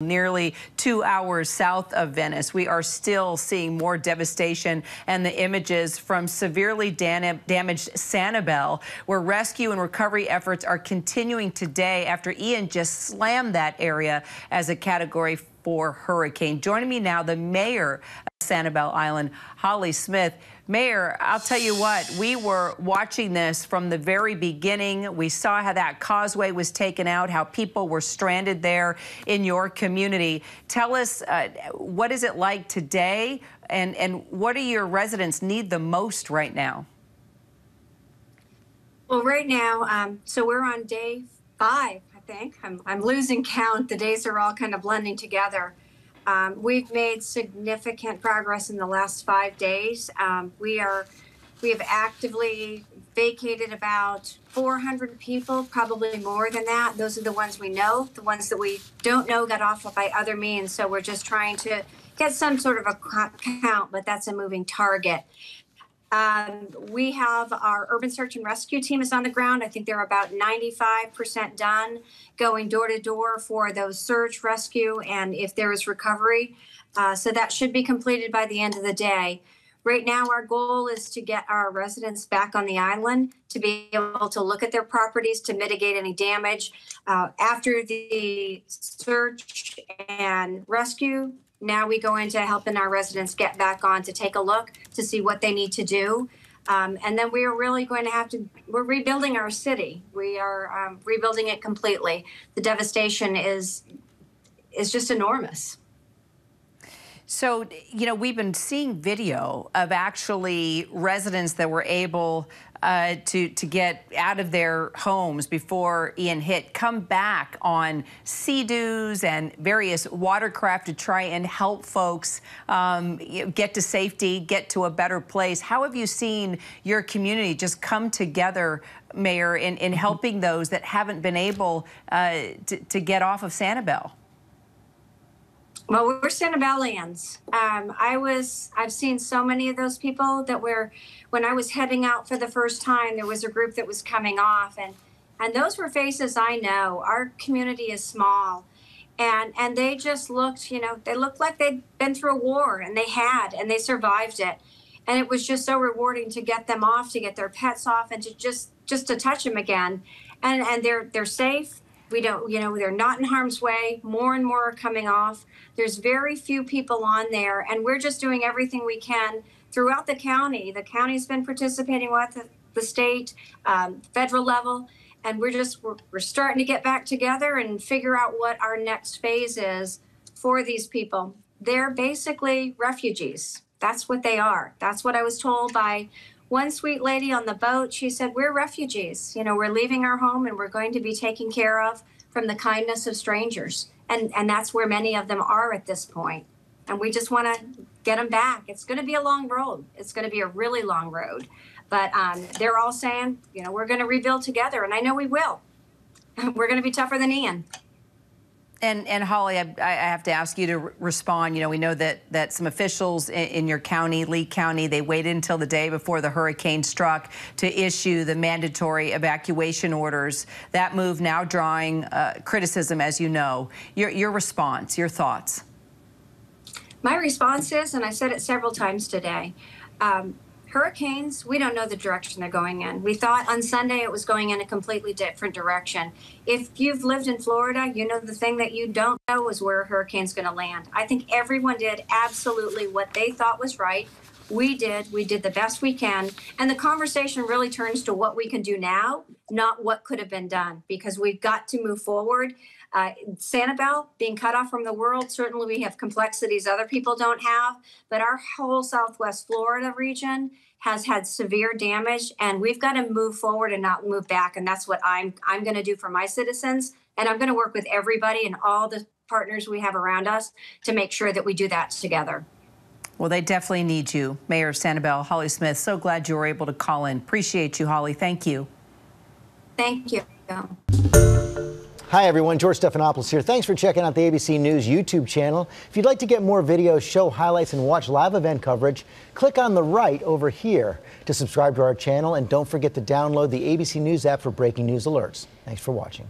Nearly 2 hours south of Venice. We are still seeing more devastation, and the images from severely damaged Sanibel, where rescue and recovery efforts are continuing today after Ian just slammed that area as a Category 4 hurricane. Joining me now, the mayor of Sanibel Island, Holly Smith. Mayor, I'll tell you what, we were watching this from the very beginning. We saw how that causeway was taken out, how people were stranded there in your community. Tell us, what is it like today, and what do your residents need the most right now? Well, right now, so we're on day 5, I think. I'm losing count. The days are all kind of blending together. We've made significant progress in the last 5 days. We have actively vacated about 400 people, probably more than that. Those are the ones we know. The ones that we don't know got off by other means. So we're just trying to get some sort of a count, but that's a moving target. We have our urban search and rescue team is on the ground. I think they're about 95% done, going door to door for those search, rescue, and if there is recovery. So that should be completed by the end of the day. Right now, our goal is to get our residents back on the island, to be able to look at their properties, to mitigate any damage. After the search and rescue, now we go into helping our residents get back on to take a look to see what they need to do. And then we are really going to we're rebuilding our city. We are rebuilding it completely. The devastation is just enormous. So, you know, we've been seeing video of actually residents that were able to get out of their homes before Ian hit, come back on sea-doos and various watercraft to try and help folks get to safety, get to a better place. How have you seen your community just come together, Mayor, in helping those that haven't been able to get off of Sanibel? Well, we're Sanibelians. I've seen so many of those people that when I was heading out for the first time, there was a group that was coming off, and those were faces I know. Our community is small, and they just looked, you know, they looked like they'd been through a war, and they survived it. And it was just so rewarding to get them off, to get their pets off, and to just to touch them again. And they're safe. We don't, you know, they're not in harm's way. More and more are coming off. There's very few people on there, and we're just doing everything we can throughout the county. The county's been participating with the state, federal level, and we're starting to get back together and figure out what our next phase is for these people. They're basically refugees. That's what they are. That's what I was told by one sweet lady on the boat. She said, we're refugees. You know, we're leaving our home and we're going to be taken care of from the kindness of strangers. And that's where many of them are at this point. And we just want to get them back. It's going to be a long road. It's going to be a really long road. But they're all saying, you know, we're going to rebuild together. And I know we will. We're going to be tougher than Ian. And Holly, I have to ask you to respond. You know, we know that some officials in your county, Lee County, they waited until the day before the hurricane struck to issue the mandatory evacuation orders. That move now drawing criticism, as you know. Your response, your thoughts? My response is, and I said it several times today, hurricanes, we don't know the direction they're going in. We thought on Sunday it was going in a completely different direction. If you've lived in Florida, you know the thing that you don't know is where a hurricane's going to land. I think everyone did absolutely what they thought was right. We did the best we can. And the conversation really turns to what we can do now, not what could have been done, because we've got to move forward. Sanibel being cut off from the world, certainly we have complexities other people don't have, but our whole Southwest Florida region has had severe damage, and we've got to move forward and not move back. And that's what I'm going to do for my citizens. And I'm going to work with everybody and all the partners we have around us to make sure that we do that together. Well, they definitely need you. Mayor of Sanibel, Holly Smith, so glad you were able to call in. Appreciate you, Holly. Thank you. Thank you. Hi, everyone. George Stephanopoulos here. Thanks for checking out the ABC News YouTube channel. If you'd like to get more videos, show highlights, and watch live event coverage, click on the right over here to subscribe to our channel. And don't forget to download the ABC News app for breaking news alerts. Thanks for watching.